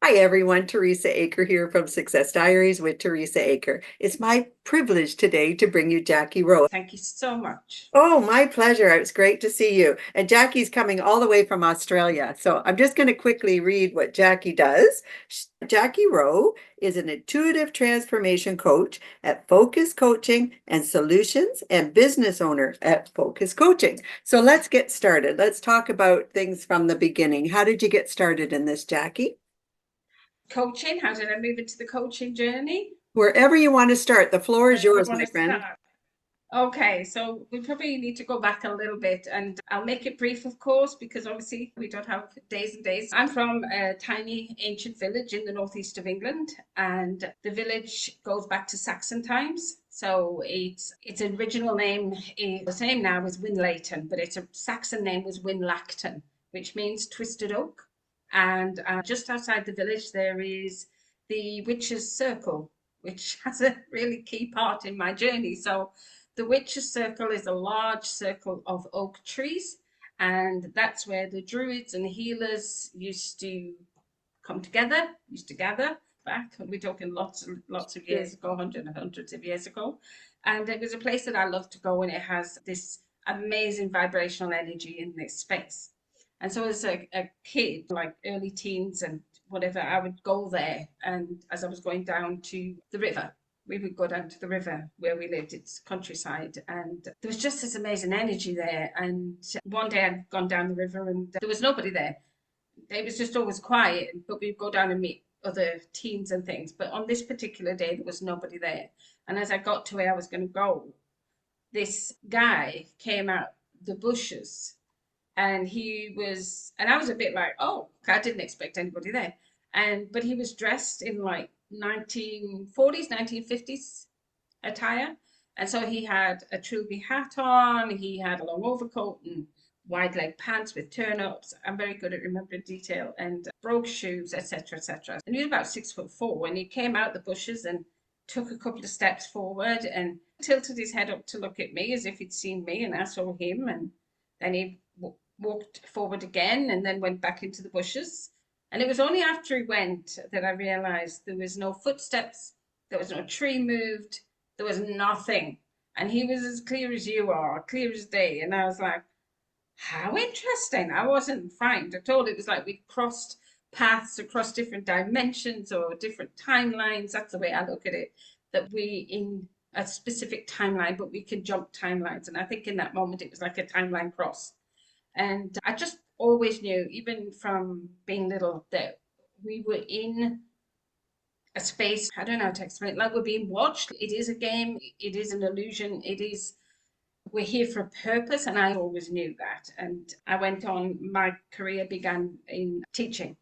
Hi everyone, Teresa Aker here from Success Diaries with Teresa Aker. It's my privilege today to bring you Jackie Rowe. Thank you so much. Oh, my pleasure. It's great to see you. And Jackie's coming all the way from Australia. So I'm just going to quickly read what Jackie does. Jackie Rowe is an intuitive transformation coach at Focus Coaching and Solutions and business owner at Focus Coaching. So let's get started. Let's talk about things from the beginning. How did you get started in this, Jackie? Coaching, how did I move into the coaching journey? Wherever you want to start, the floor is Wherever I yours, want my to friend. start. Okay, so we probably need to go back a little bit and I'll make it brief, of course, because obviously we don't have days and days. I'm from a tiny ancient village in the northeast of England, and the village goes back to Saxon times. So its original name is the same now as Winlayton, but its Saxon name was Winlacton, which means twisted oak. And just outside the village there is the Witches' Circle, which has a really key part in my journey. So the Witches' Circle is a large circle of oak trees, and that's where the druids and healers used to come together, used to gather back. We're talking lots of Sure. years ago, hundreds and hundreds of years ago. And it was a place that I love to go, and it has this amazing vibrational energy in this space. And so as a kid, like early teens and whatever, I would go there. And as I was going down to the river, we would go down to the river where we lived. It's countryside, and there was just this amazing energy there. And one day I'd gone down the river and there was nobody there. It was just always quiet, but we'd go down and meet other teens and things. But on this particular day, there was nobody there. And as I got to where I was going to go, this guy came out the bushes, and I was a bit like, oh, I didn't expect anybody there. But he was dressed in like 1940s, 1950s attire. And so he had a trilby hat on, he had a long overcoat and wide leg pants with turn ups. I'm very good at remembering detail, and brogue shoes, etc., etc. And he was about 6'4", and he came out the bushes and took a couple of steps forward and tilted his head up to look at me as if he'd seen me and I saw him. And then he walked forward again and then went back into the bushes. And it was only after he went that I realized there was no footsteps, there was no tree moved, there was nothing. And he was as clear as you are, clear as day. And I was like, how interesting. I wasn't frightened at all. It was like we crossed paths across different dimensions or different timelines. That's the way I look at it. That we in a specific timeline, but we can jump timelines. And I think in that moment it was like a timeline cross. And I just always knew, even from being little, that we were in a space. I don't know how to explain it. Like we're being watched. It is a game. It is an illusion. We're here for a purpose. And I always knew that. And I went on, my career began in teaching.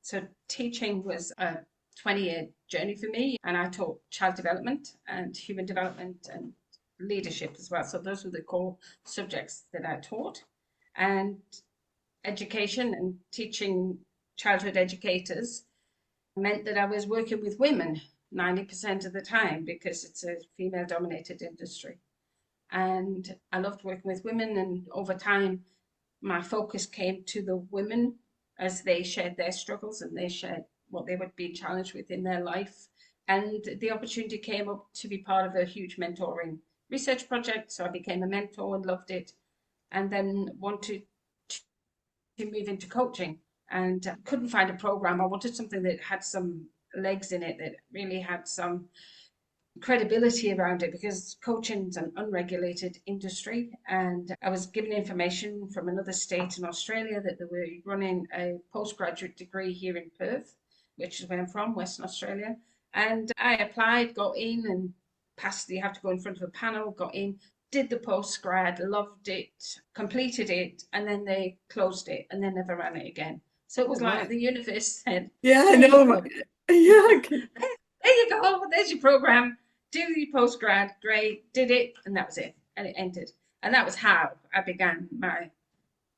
So teaching was a 20-year journey for me. And I taught child development and human development and leadership as well. So those were the core subjects that I taught. And education and teaching childhood educators meant that I was working with women 90% of the time because it's a female dominated industry. And I loved working with women, and over time, my focus came to the women as they shared their struggles and they shared what they would be challenged with in their life. And the opportunity came up to be part of a huge mentoring research project. So I became a mentor and loved it, and then wanted to move into coaching and couldn't find a program. I wanted something that had some legs in it, that really had some credibility around it, because coaching's an unregulated industry. And I was given information from another state in Australia that they were running a postgraduate degree here in Perth, which is where I'm from, Western Australia. And I applied, got in, and passed. You have to go in front of a panel, got in, did the postgrad, loved it, completed it, and then they closed it and then never ran it again. So it Oh was like my. the universe said, Yeah, I there you know. go. Yeah. There you go. There's your program. Do your postgrad. Great. Did it. And that was it. And it ended. And that was how I began my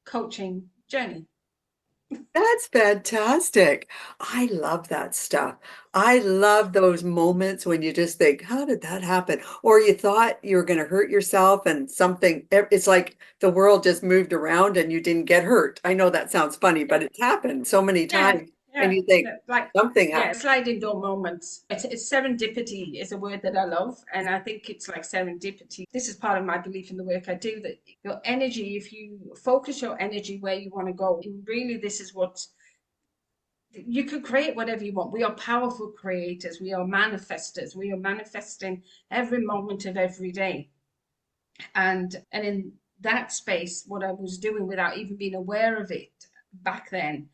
coaching journey. That's fantastic. I love that stuff. I love those moments when you just think, how did that happen? Or you thought you were going to hurt yourself and something, it's like the world just moved around and you didn't get hurt. I know that sounds funny, but it's happened so many Yeah. times. and Yeah, you think like something yeah, happened. sliding door moments. It's serendipity is a word that I love, and I think it's like serendipity. This is part of my belief in the work I do, that your energy, if you focus your energy where you want to go, and really this is what you can create whatever you want. We are powerful creators. We are manifestors. We are manifesting every moment of every day. And in that space, what I was doing without even being aware of it back then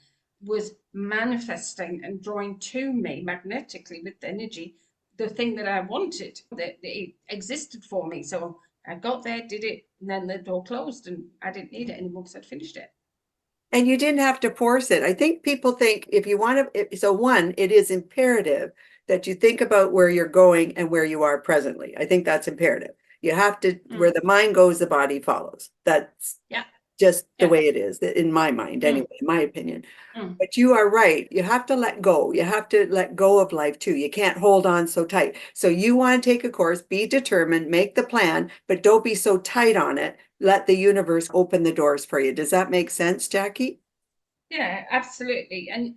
was manifesting and drawing to me magnetically with energy the thing that I wanted, that it existed for me. So I got there, did it, and then the door closed, and I didn't need it anymore because I'd finished it. And you didn't have to force it. I think people think if you want to, so one, it is imperative that you think about where you're going and where you are presently. I think that's imperative. You have to, where Mm. the mind goes, the body follows. That's Yeah, just the yeah. way it is, in my mind, Mm, anyway, in my opinion. mm. But you are right. You have to let go. You have to let go of life too. You can't hold on so tight. So you want to take a course, be determined, make the plan, but don't be so tight on it. Let the universe open the doors for you. Does that make sense, Jackie? Yeah, absolutely. And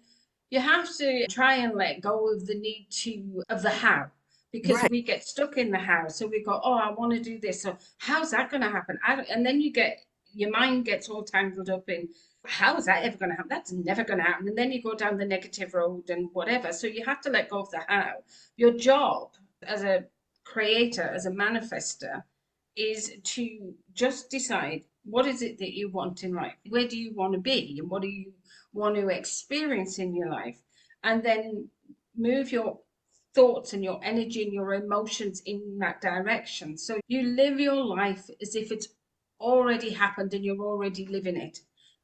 you have to try and let go of the need to, of the how, because Right. we get stuck in the how. So we go, oh, I want to do this. So how's that going to happen? And then your mind gets all tangled up in, how is that ever going to happen? That's never going to happen. And then you go down the negative road and whatever. So you have to let go of the how. Your job as a creator, as a manifester, is to just decide what is it that you want in life? Where do you want to be? And what do you want to experience in your life? And then move your thoughts and your energy and your emotions in that direction. So you live your life as if it's already happened and you're already living it.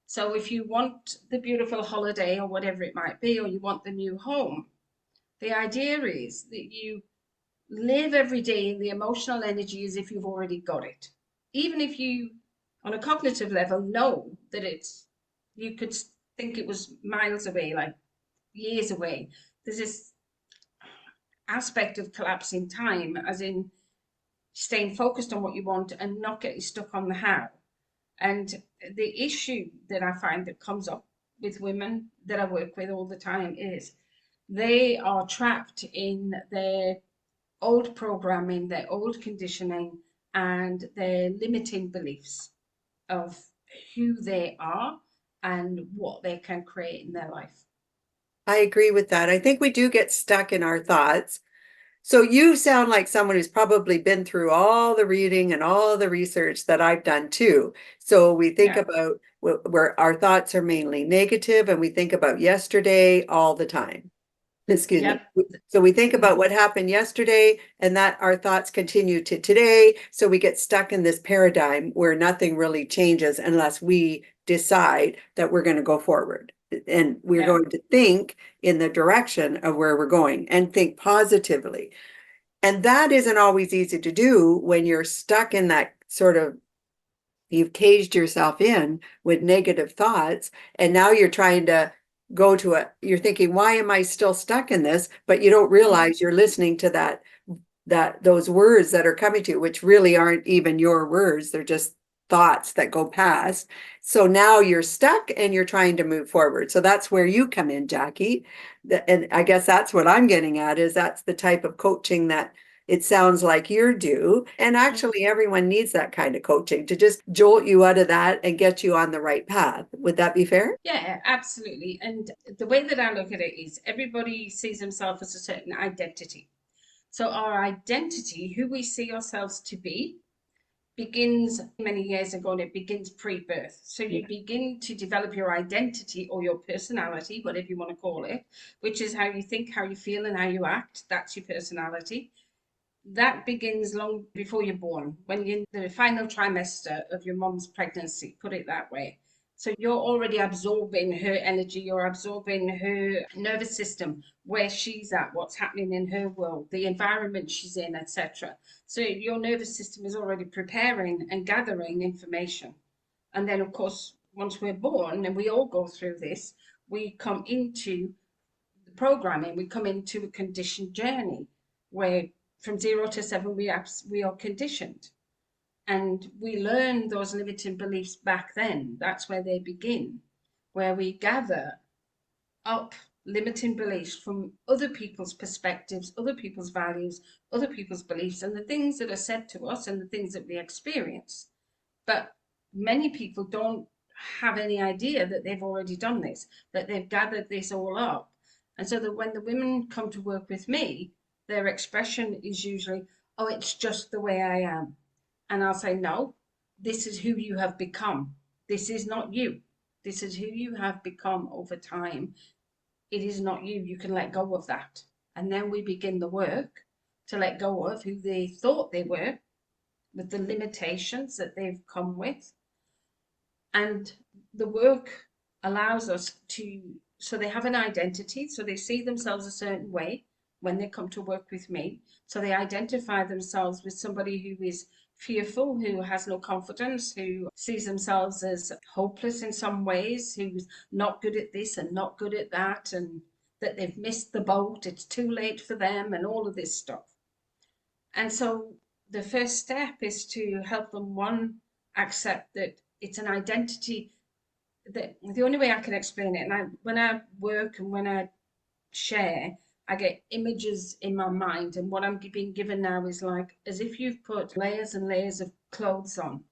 So if you want the beautiful holiday or whatever it might be, or you want the new home, the idea is that you live every day in the emotional energy as if you've already got it. Even if you, on a cognitive level, know that you could think it was miles away, like years away. There's this aspect of collapsing time, as in staying focused on what you want and not getting stuck on the how. And the issue that I find that comes up with women that I work with all the time is they are trapped in their old programming, their old conditioning, and their limiting beliefs of who they are and what they can create in their life. I agree with that. I think we do get stuck in our thoughts. So you sound like someone who's probably been through all the reading and all the research that I've done too. So we think Yeah. about where our thoughts are mainly negative and we think about yesterday all the time. Excuse me. Yep. So we think Mm. about what happened yesterday and that our thoughts continue to today. So we get stuck in this paradigm where nothing really changes unless we decide that we're going to go forward. And we're Yeah. going to think in the direction of where we're going and think positively. And that isn't always easy to do when you're stuck in that sort of, you've caged yourself in with negative thoughts. And now you're trying to you're thinking, why am I still stuck in this? But you don't Mm. realize you're listening to those words that are coming to you, which really aren't even your words. They're just thoughts that go past. So now you're stuck and you're trying to move forward. So that's where you come in, Jackie. And I guess that's what I'm getting at is that's the type of coaching that it sounds like you're due. And Mm. actually, everyone needs that kind of coaching to just jolt you out of that and get you on the right path. Would that be fair? Yeah, absolutely. And the way that I look at it is everybody sees themselves as a certain identity. So our identity, who we see ourselves to be, begins many years ago, and it begins pre-birth. So Yeah. you begin to develop your identity or your personality, whatever you want to call it, which is how you think, how you feel, and how you act. That's your personality. That begins long before you're born, when you're in the final trimester of your mom's pregnancy, put it that way. So you're already absorbing her energy, you're absorbing her nervous system, where she's at, what's happening in her world, the environment she's in, etc. So your nervous system is already preparing and gathering information. And then, of course, once we're born, and we all go through this, we come into the programming, we come into a conditioned journey where from 0 to 7 we are conditioned, and we learn those limiting beliefs back then. That's where they begin, where we gather up limiting beliefs from other people's perspectives, other people's values, other people's beliefs, and the things that are said to us and the things that we experience. But many people don't have any idea that they've already done this, that they've gathered this all up. And so that when the women come to work with me, their expression is usually, oh, it's just the way I am. And I'll say, no, this is who you have become. This is not you. This is who you have become over time. It is not you. You can let go of that. And then we begin the work to let go of who they thought they were, with the limitations that they've come with. And the work allows us to, so they have an identity, so they see themselves a certain way when they come to work with me. So they identify themselves with somebody who is fearful, who has no confidence, who sees themselves as hopeless in some ways, who's not good at this and not good at that, and that they've missed the boat, it's too late for them, and all of this stuff. And so the first step is to help them, one, accept that it's an identity. That the only way I can explain it, and when I work and when I share, I get images in my mind, and what I'm being given now is like as if you've put layers and layers of clothes on,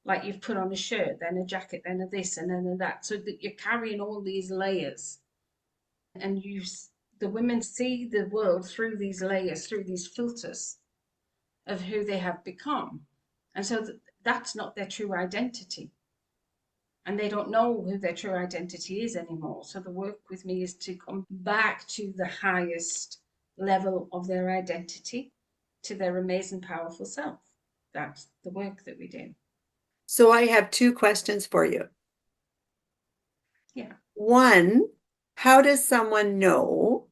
like you've put on a shirt, then a jacket, then a this, and then a that, so that you're carrying all these layers, and the women see the world through these layers, through these filters of who they have become. And so that's not their true identity. And they don't know who their true identity is anymore. So the work with me is to come back to the highest level of their identity, to their amazing, powerful self. That's the work that we do. So I have two questions for you. Yeah. One, how does someone know?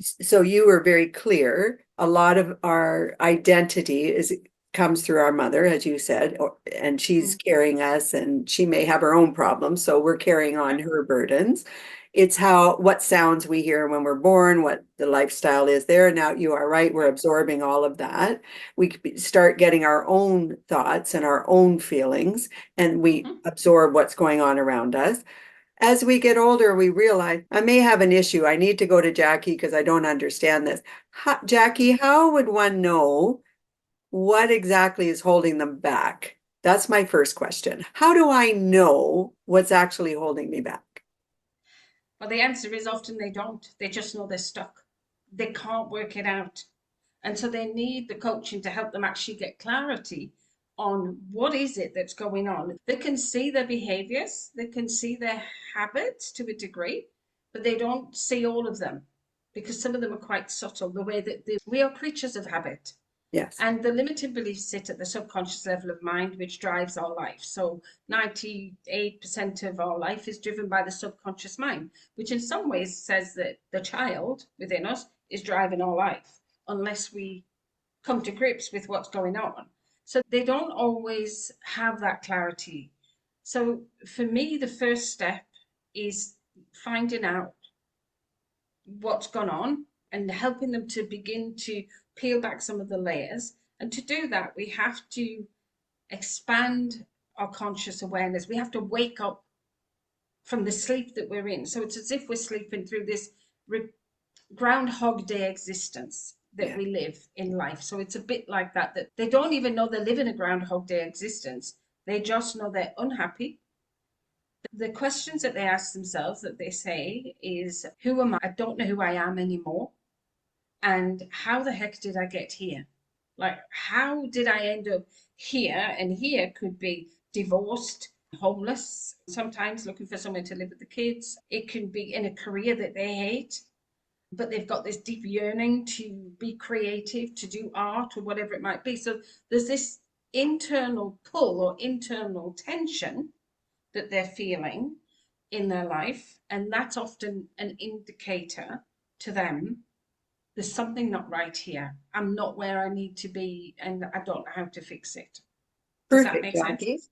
So you were very clear. A lot of our identity comes through our mother, as you said, and she's carrying us, and she may have her own problems, so we're carrying on her burdens. It's what sounds we hear when we're born, what the lifestyle is there. Now you are right, we're absorbing all of that. We start getting our own thoughts and our own feelings, and we absorb what's going on around us. As we get older, we realize I may have an issue. I need to go to Jackie because I don't understand this. Jackie, how would one know what exactly is holding them back? That's my first question. How do I know what's actually holding me back? Well, the answer is often they don't. They just know they're stuck. They can't work it out. And so they need the coaching to help them actually get clarity on what is it that's going on. They can see their behaviors, they can see their habits to a degree, but they don't see all of them because some of them are quite subtle, the way that we are creatures of habit. Yes. And the limiting beliefs sit at the subconscious level of mind, which drives our life. So 98% of our life is driven by the subconscious mind, which in some ways says that the child within us is driving our life, unless we come to grips with what's going on. So they don't always have that clarity. So for me, the first step is finding out what's gone on and helping them to begin to peel back some of the layers. And to do that, we have to expand our conscious awareness. We have to wake up from the sleep that we're in. So it's as if we're sleeping through this Groundhog Day existence that we live in life. So it's a bit like that they don't even know they're living a Groundhog Day existence. They just know they're unhappy. The questions that they ask themselves, that they say, is who am I? I don't know who I am anymore. And how the heck did I get here? Like, how did I end up here? And here could be divorced, homeless, sometimes looking for somewhere to live with the kids. It can be in a career that they hate, but they've got this deep yearning to be creative, to do art or whatever it might be. So there's this internal pull or internal tension that they're feeling in their life. And that's often an indicator to them there's something not right here. I'm not where I need to be, and I don't know how to fix it. Does that Perfect, make Jackie. sense?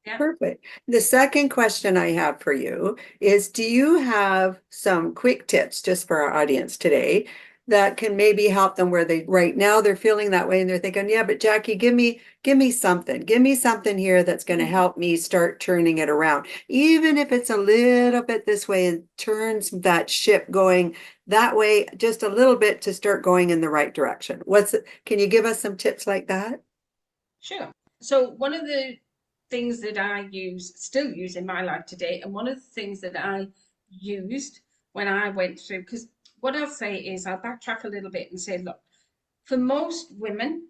Yeah. Perfect. The second question I have for you is, do you have some quick tips just for our audience today that can maybe help them where they right now they're feeling that way and they're thinking, yeah, but Jackie, give me something here that's going to help me start turning it around. Even if it's a little bit this way and turns that ship going that way just a little bit to start going in the right direction. Can you give us some tips like that? Sure. So one of the things that I still use in my life today, and one of the things that I used when I went through, because what I'll say is I'll backtrack a little bit and say, look, for most women,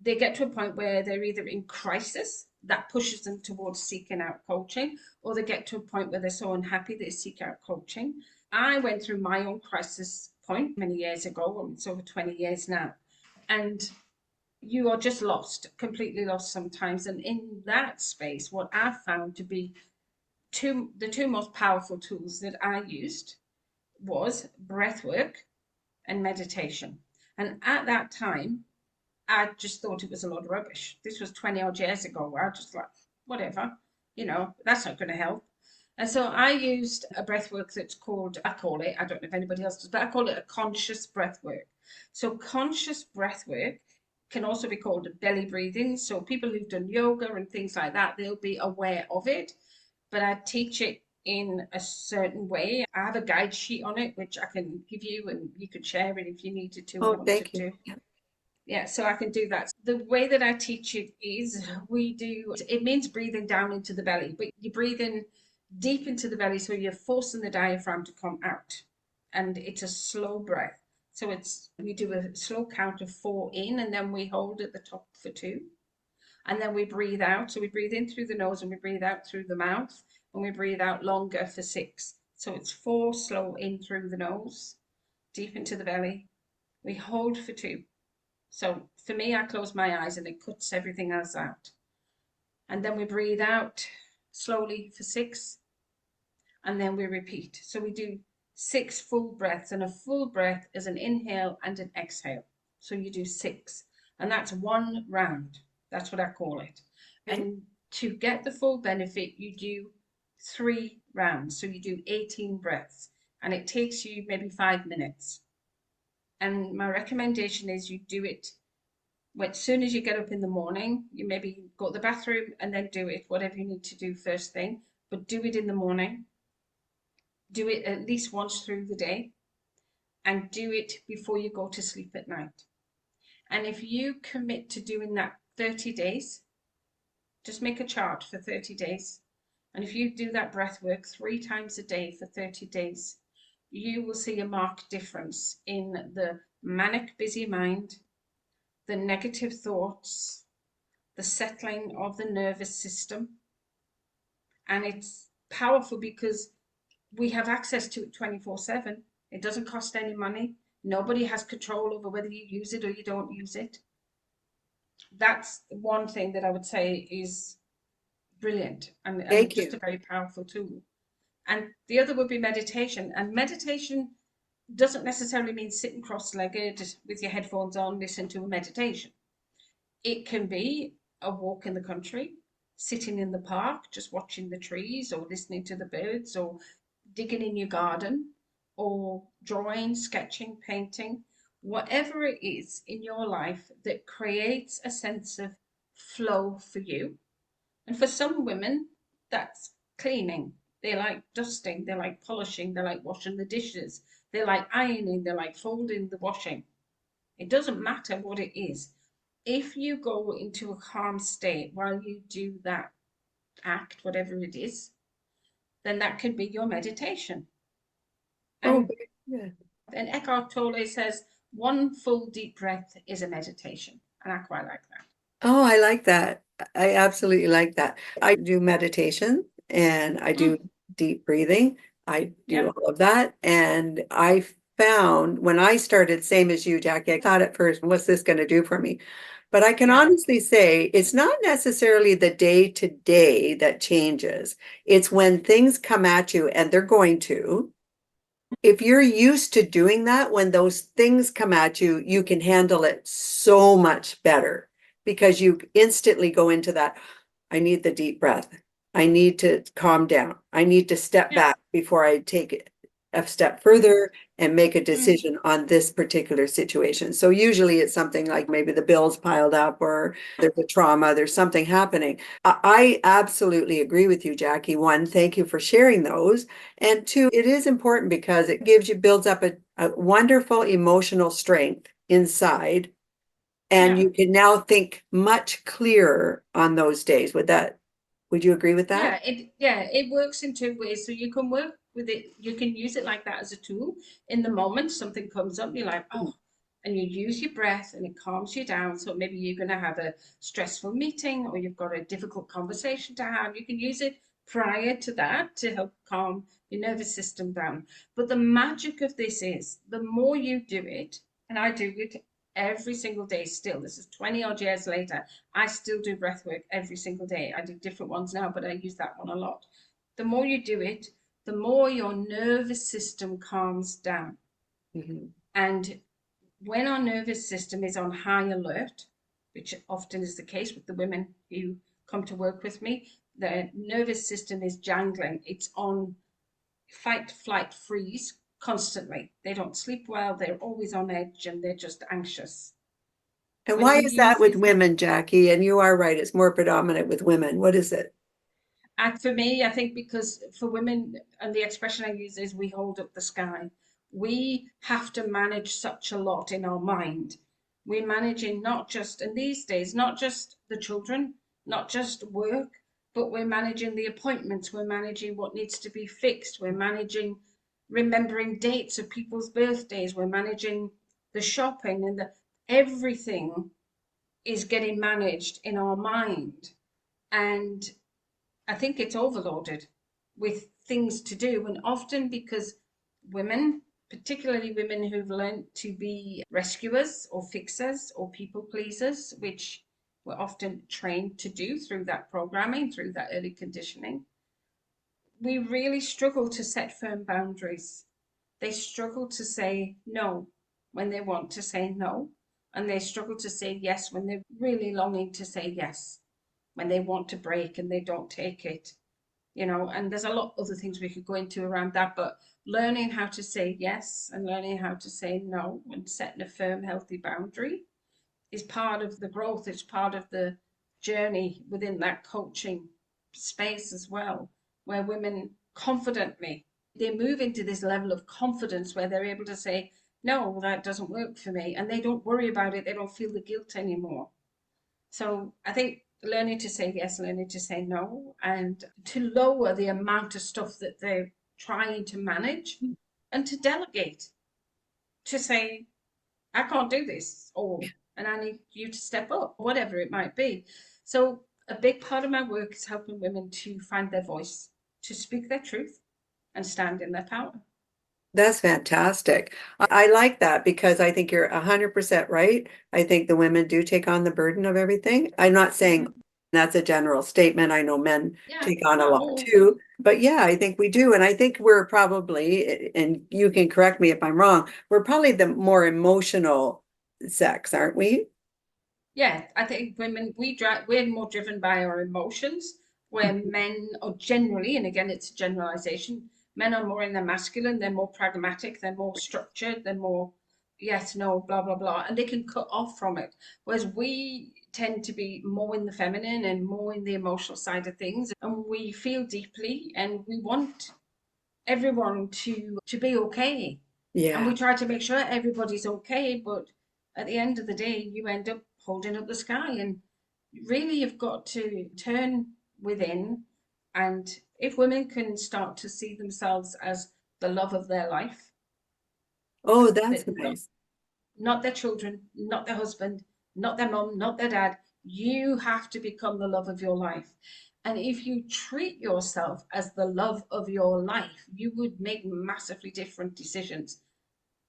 they get to a point where they're either in crisis that pushes them towards seeking out coaching, or they get to a point where they're so unhappy they seek out coaching. I went through my own crisis point many years ago, it's over 20 years now. And you are just lost, completely lost sometimes. And in that space, what I've found to be the two most powerful tools that I used was breath work and meditation. And at that time, I just thought it was a lot of rubbish. This was 20 odd years ago. I just like, whatever, that's not going to help. And so I used a breath work that's called, I call it, I don't know if anybody else does, but I call it a conscious breath work. So conscious breath work can also be called belly breathing. So people who've done yoga and things like that, they'll be aware of it. But I teach it in a certain way. I have a guide sheet on it, which I can give you and you could share it if you needed to or Oh, wanted thank you. to. Yeah, so I can do that. The way that I teach it is it means breathing down into the belly, but you're breathing deep into the belly. So you're forcing the diaphragm to come out. And it's a slow breath. So we do a slow count of 4 in, and then we hold at the top for 2. And then we breathe out. So we breathe in through the nose and we breathe out through the mouth. And we breathe out longer for 6. So it's 4 slow in through the nose, deep into the belly. We hold for 2. So for me, I close my eyes and it cuts everything else out. And then we breathe out slowly for 6. And then we repeat. So we do 6 full breaths, and a full breath is an inhale and an exhale. So you do 6, and that's 1 round. That's what I call it. And to get the full benefit, you do 3 rounds. So you do 18 breaths, and it takes you maybe 5 minutes. And my recommendation is you do it as soon as you get up in the morning. You maybe go to the bathroom and then do it, whatever you need to do first thing, but do it in the morning. Do it at least once through the day, and do it before you go to sleep at night. And if you commit to doing that 30 days, just make a chart for 30 days. And if you do that breath work 3 times a day for 30 days, you will see a marked difference in the manic busy mind, the negative thoughts, the settling of the nervous system. And it's powerful because we have access to it 24/7. It doesn't cost any money. Nobody has control over whether you use it or you don't use it. That's one thing that I would say is brilliant and Thank just you. a very powerful tool. And the other would be meditation. And meditation doesn't necessarily mean sitting cross-legged with your headphones on, listen to a meditation. It can be a walk in the country, sitting in the park, just watching the trees or listening to the birds, or digging in your garden, or drawing, sketching, painting, whatever it is in your life that creates a sense of flow for you. And for some women, that's cleaning. They like dusting, they like polishing, they like washing the dishes, they like ironing, they like folding the washing. It doesn't matter what it is. If you go into a calm state while you do that act, whatever it is, then that could be your meditation. Oh, And yeah. and Eckhart Tolle says 1 full deep breath is a meditation, and I quite like that. Oh, I like that. I absolutely like that. I do meditation and I do Mm, deep breathing. I do yep. all of that. And I found when I started, same as you, Jackie, I thought at first, what's this going to do for me? But I can Yeah. honestly say it's not necessarily the day to day that changes. It's when things come at you, and they're going to. If you're used to doing that, when those things come at you, you can handle it so much better because you instantly go into that. I need the deep breath. I need to calm down. I need to step Yeah. back before I take it. a step Mhm. further and make a Mm. decision on this particular situation. So usually it's something like maybe the bills piled up or there's a trauma, there's something happening. I absolutely agree with you, Jackie. One, thank you for sharing those. And two, it is important because it builds up a wonderful emotional strength inside. And Yeah. you can now think much clearer on those days. Would you agree with that? It works in two ways. So you can work with it, you can use it like that as a tool. In the moment something comes up, you're like, oh, and you use your breath and it calms you down. So maybe you're going to have a stressful meeting or you've got a difficult conversation to have. You can use it prior to that to help calm your nervous system down. But the magic of this is the more you do it, and I do it every single day still, this is 20 odd years later, I still do breath work every single day. I do different ones now, but I use that one a lot. The more you do it, the more your nervous system calms down. Mhm. And when our nervous system is on high alert, which often is the case with the women who come to work with me, their nervous system is jangling. It's on fight, flight, freeze constantly. They don't sleep well, they're always on edge, and they're just anxious. And When why you is that use with this, women, Jackie? And you are right, it's more predominant with women. What is it? and for me, I think because for women, and the expression I use is we hold up the sky. We have to manage such a lot in our mind. We're managing not just, and these days, not just the children, not just work, but we're managing the appointments, we're managing what needs to be fixed, we're managing remembering dates of people's birthdays, we're managing the shopping and everything is getting managed in our mind. And I think it's overloaded with things to do. And often because women, particularly women who've learned to be rescuers or fixers or people pleasers, which we're often trained to do through that programming, through that early conditioning, we really struggle to set firm boundaries. They struggle to say no when they want to say no, and they struggle to say yes when they're really longing to say yes, when they want to break and they don't take it, and there's a lot of other things we could go into around that, but learning how to say yes and learning how to say no and setting a firm, healthy boundary is part of the growth. It's part of the journey within that coaching space as well, where women confidently they move into this level of confidence where they're able to say, no, that doesn't work for me. And they don't worry about it. They don't feel the guilt anymore. So I think learning to say yes, learning to say no, and to lower the amount of stuff that they're trying to manage and to delegate, to say, I can't do this, or and I need you to step up, whatever it might be. So a big part of my work is helping women to find their voice, to speak their truth and stand in their power. That's fantastic. I like that because I think you're 100% right. I think the women do take on the burden of everything. I'm not saying Mhm. that's a general statement. I know men Yeah, take on a not lot all, but too, but yeah, I think we do. And I think we're probably, and you can correct me if I'm wrong, we're probably the more emotional sex, aren't we? yeah, I think we're more driven by our emotions, where men are generally, and again, it's a generalization, men are more in their masculine, they're more pragmatic, they're more structured, they're more yes, no, blah, blah, blah, and they can cut off from it. Whereas we tend to be more in the feminine and more in the emotional side of things, and we feel deeply and we want everyone to be okay, and we Yeah. try to make sure everybody's okay, but at the end of the day you end up holding up the sky, and really you've got to turn within. And if women can start to see themselves as the love of their life, Oh, that's that nice. not their children, not their husband, not their mom, not their dad. You have to become the love of your life. And if you treat yourself as the love of your life, you would make massively different decisions.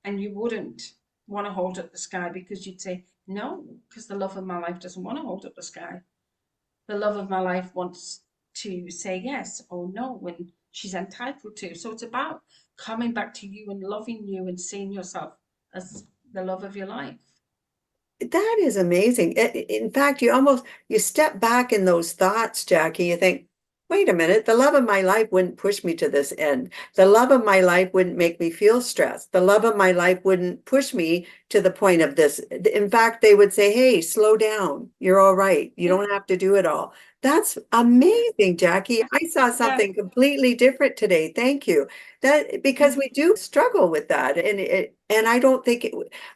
And you wouldn't want to hold up the sky because you'd say, no, because the love of my life doesn't want to hold up the sky. The love of my life wants to say yes or no when she's entitled to. So it's about coming back to you and loving you and seeing yourself as the love of your life. That is amazing. In fact, you step back in those thoughts, Jackie. You think, wait a minute, the love of my life wouldn't push me to this end. The love of my life wouldn't make me feel stressed. The love of my life wouldn't push me to the point of this. In fact, they would say, hey, slow down. You're all right. You Yeah, don't have to do it all. That's yeah, amazing, Jackie. I saw yeah. something completely different today. Thank you. That because Mhm. we do struggle with that. And I don't think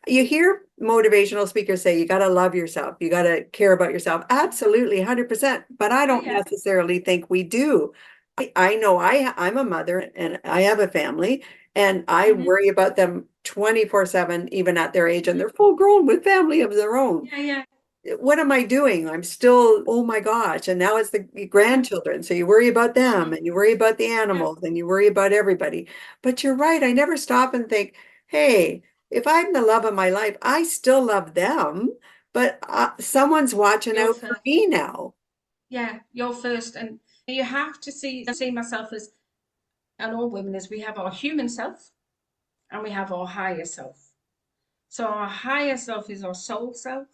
you hear motivational speakers say you got to love yourself, you got to care about yourself. Absolutely, 100%. But I Yeah, don't yeah. necessarily think we do. I know I'm a mother and I have a family and I Hmm. worry about them 24/7, even at their age, and Hmm. they're full grown with family of their own. Yeah, yeah. What am I doing? I'm still, oh my gosh. And now it's the Yeah. grandchildren. So you worry about them Mhm. and you worry about the Yeah. animals and you worry about everybody. But you're right. I never stop and think, hey, if I'm the love of my life, I still love them, but someone's watching You're out for first. me now. Yeah, you're first. And you have to see myself as, and all women, as we have our human self and we have our higher self. So our higher self is our soul self.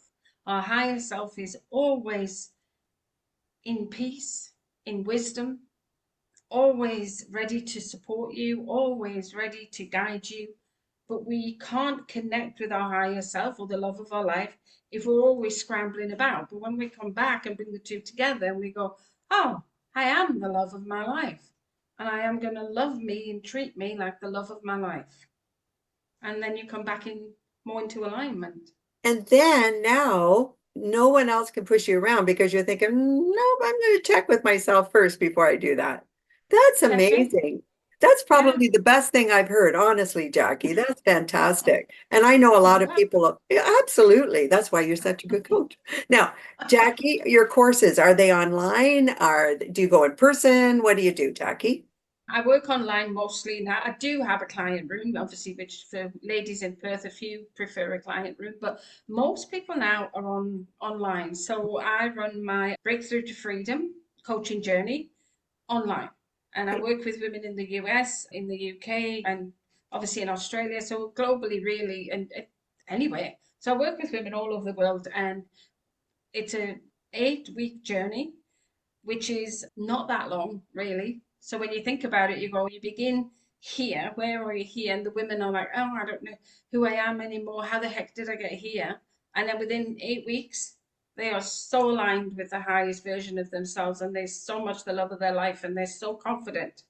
Our higher self is always in peace, in wisdom, always ready to support you, always ready to guide you. But we can't connect with our higher self or the love of our life if we're always scrambling about. But when we come back and bring the two together and we go, oh, I am the love of my life. And I am going to love me and treat me like the love of my life. And then you come back in more into alignment. And then now no one else can push you around because you're thinking, no, I'm going to check with myself first before I do that. That's That's it. amazing. That's Yeah. probably the best thing I've heard, honestly, Jackie. That's fantastic. And I know a lot of people, yeah, absolutely. That's why you're such a good coach. Now, Jackie, your courses, are they online? Do you go in person? What do you do, Jackie? I work online mostly now. I do have a client room, obviously, which for ladies in Perth, a few prefer a client room, but most people now are online. So I run my Breakthrough to Freedom coaching journey online. And I work with women in the US, in the UK, and obviously in Australia. So globally, really, and anywhere. So I work with women all over the world, and it's a 8 week journey which is not that long, really. So when you think about it, you go, you begin here. Where are you here? And the women are like, oh, I don't know who I am anymore. How the heck did I get here? And then within 8 weeks, they are so aligned with the highest version of themselves, and there's so much the love of their life, and they're so confident,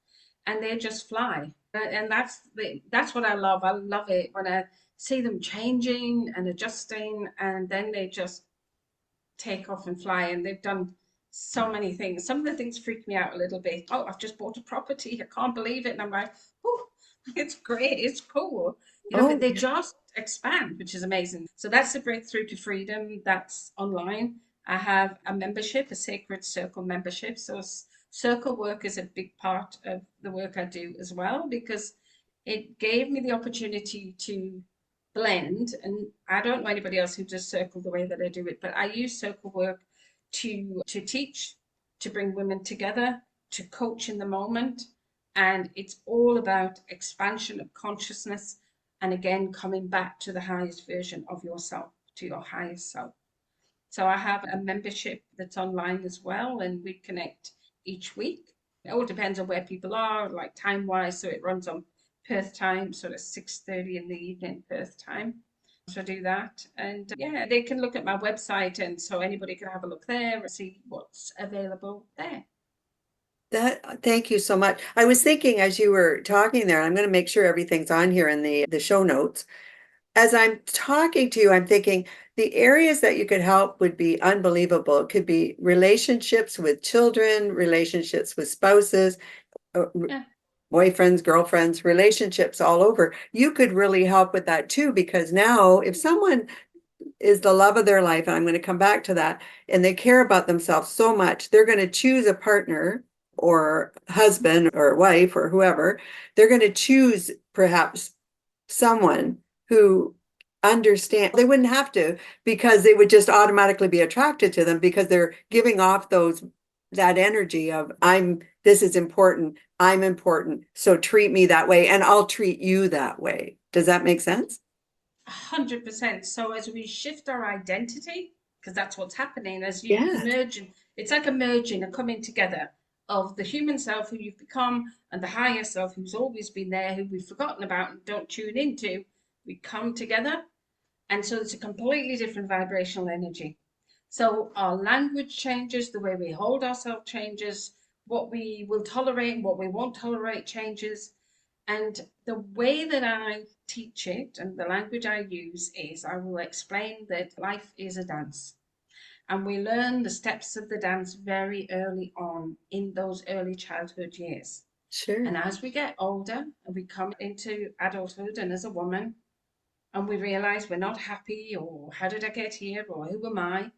and they just fly. And that's what I love. I love it when I see them changing and adjusting, and then they just take off and fly. And they've done so many things. Some of the things freak me out a little bit. Oh, I've just bought a property. I can't believe it. And I'm like, oh, it's great. It's cool. But Oh, they just expand, which is amazing. So that's the Breakthrough to Freedom. That's online. I have a membership, a Sacred Circle membership. So circle work is a big part of the work I do as well, because it gave me the opportunity to blend. And I don't know anybody else who does circle the way that I do it, but I use circle work to teach, to bring women together, to coach in the moment. And it's all about expansion of consciousness, and again coming back to the highest version of yourself, to your highest self. So I have a membership that's online as well, and we connect each week. It all depends on where people are, like time wise. So it runs on Perth time, sort of 6:30 in the evening Perth time. So I do that, and yeah, they can look at my website, and so anybody can have a look there and see what's available there. thank you so much. I was thinking as you were talking there, I'm going to make sure everything's on here in the show notes. As I'm talking to you, I'm thinking the areas that you could help would be unbelievable. It could be relationships with children, relationships with spouses, uh, Yeah. boyfriends, girlfriends, relationships all over. You could really help with that too, because now if someone is the love of their life, and I'm going to come back to that, and they care about themselves so much, they're going to choose a partner or husband or wife or whoever. They're going to choose perhaps someone who understand. They wouldn't have to, because they would just automatically be attracted to them because they're giving off that energy of this is important, I'm important, so treat me that way and I'll treat you that way. Does that make sense? 100%. So as we shift our identity, because that's what's happening as you Yeah. merge, and it's like a merging, a coming together. of the human self who you've become and the higher self who's always been there, who we've forgotten about and don't tune into. We come together. And so it's a completely different vibrational energy. So our language changes, the way we hold ourselves changes, what we will tolerate and what we won't tolerate changes. And the way that I teach it and the language I use is I will explain that life is a dance. And we learn the steps of the dance very early on in those early childhood years. Sure. And as we get older and we come into adulthood and as a woman, and we realize we're not happy, or how did I get here, or who am I?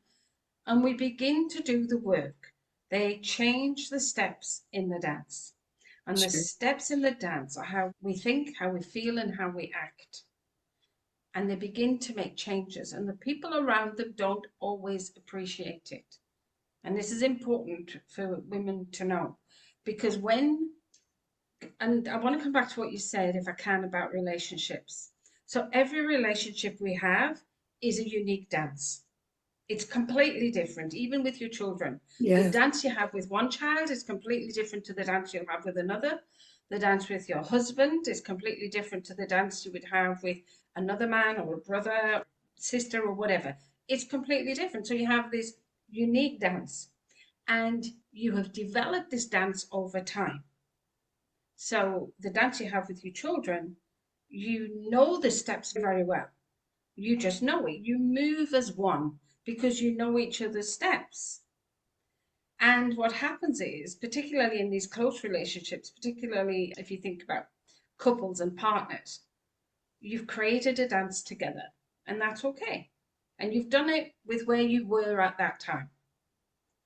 And we begin to do the work. They change the steps in the dance. And the Sure. steps in the dance are how we think, how we feel, and how we act. And they begin to make changes, and the people around them don't always appreciate it. And this is important for women to know, because and I want to come back to what you said, if I can, about relationships. So every relationship we have is a unique dance. It's completely different, even with your children. The Yes. dance you have with one child is completely different to the dance you'll have with another. The dance with your husband is completely different to the dance you would have with another man or a brother, sister, or whatever. It's completely different. So you have this unique dance, and you have developed this dance over time. So the dance you have with your children, you know the steps very well. You just know it. You move as one because you know each other's steps. And what happens is, particularly in these close relationships, particularly if you think about couples and partners, you've created a dance together, and that's okay. And you've done it with where you were at that time.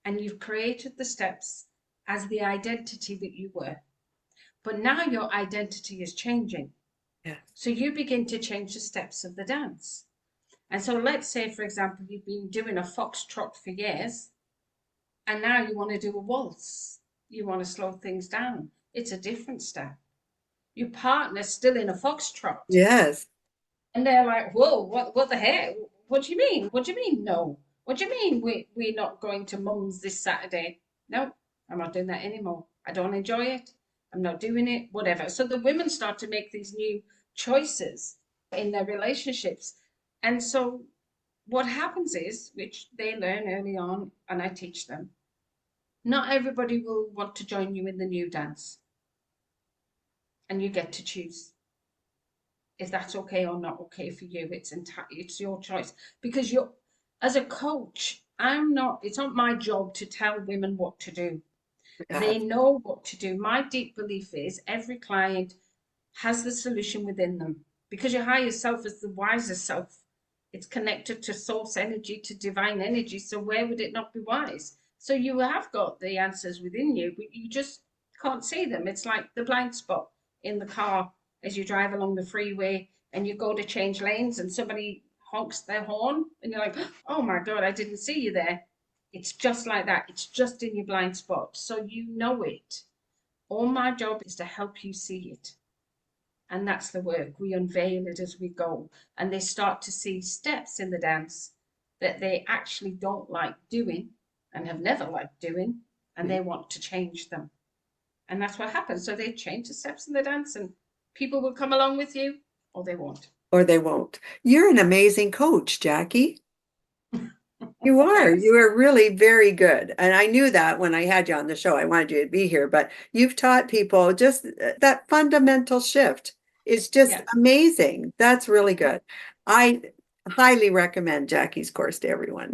And you've created the steps as the identity that you were. But now your identity is changing. Yes. So you begin to change the steps of the dance. And so let's say, for example, you've been doing a foxtrot for years, and now you want to do a waltz. You want to slow things down. It's a different step. Your partner's still in a foxtrot. Yes. And they're like, whoa, what the heck? What do you mean? What do you mean, no? What do you mean we're not going to mum's this Saturday? No, I'm not doing that anymore. I don't enjoy it. I'm not doing it, whatever. So the women start to make these new choices in their relationships. And so what happens is, which they learn early on, and I teach them, not everybody will want to join you in the new dance. And you get to choose if that's okay or not okay for you. It's your choice, because you're, as a coach, it's not my job to tell women what to do. They Yes. know what to do. My deep belief is every client has the solution within them, because your higher self is the wiser self. It's connected to source energy, to divine energy. So where would it not be wise? So you have got the answers within you, but you just can't see them. It's like the blind spot in the car as you drive along the freeway and you go to change lanes and somebody honks their horn and you're like, oh my God, I didn't see you there. It's just like that. It's just in your blind spot. So you know it. All my job is to help you see it. And that's the work. We unveil it as we go. And they start to see steps in the dance that they actually don't like doing and have never liked doing, and they want to change them. And that's what happens. So they change the steps in the dance, and people will come along with you or they won't. Or they won't. You're an amazing coach, Jackie. You are. Thanks. You are really very good. And I knew that when I had you on the show. I wanted you to be here, but you've taught people just that fundamental shift is just Yeah. amazing. That's really good. I highly recommend Jackie's course to everyone.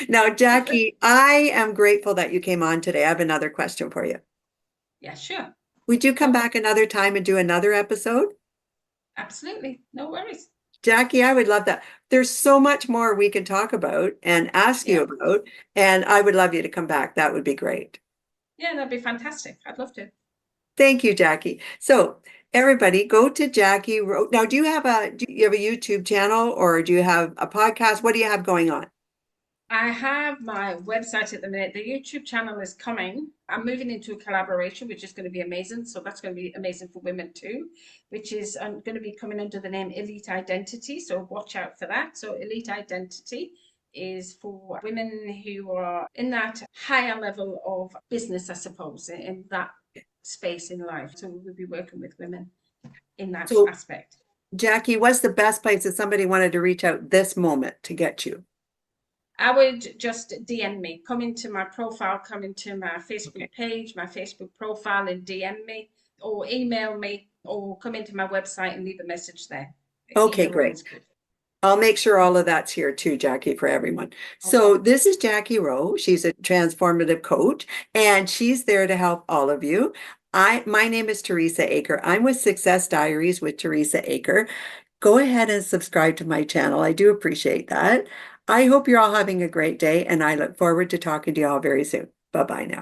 Now, Jackie, I am grateful that you came on today. I have another question for you. Yeah, sure. Would you come Go. back another time and do another episode? Absolutely. No worries. Jackie, I would love that. There's so much more we can talk about and ask you Yeah. about, and I would love you to come back. That would be great. Yeah, that'd be fantastic. I'd love to. Thank you, Jackie. So everybody go to Jackie Rowe. Now, do you have a YouTube channel or do you have a podcast? What do you have going on? I have my website at the minute. The YouTube channel is coming. I'm moving into a collaboration, which is going to be amazing. So that's going to be amazing for women too, which is going to be coming under the name Elite Identity. So watch out for that. So Elite Identity, is for women who are in that higher level of business, I suppose, in that space in life. So we'll be working with women in that So, aspect. Jackie, what's the best place if somebody wanted to reach out this moment to get you? I would just DM me, come into my profile, come into my Facebook Okay. page, my Facebook profile, and DM me, or email me, or come into my website and leave a message there. Okay, Either or great. is good. I'll make sure all of that's here too, Jackie, for everyone. So Okay. this is Jackie Rowe. She's a transformative coach, and she's there to help all of you. My name is Teresa Aker. I'm with Success Diaries with Teresa Aker. Go ahead and subscribe to my channel. I do appreciate that. I hope you're all having a great day, and I look forward to talking to you all very soon. Bye-bye now.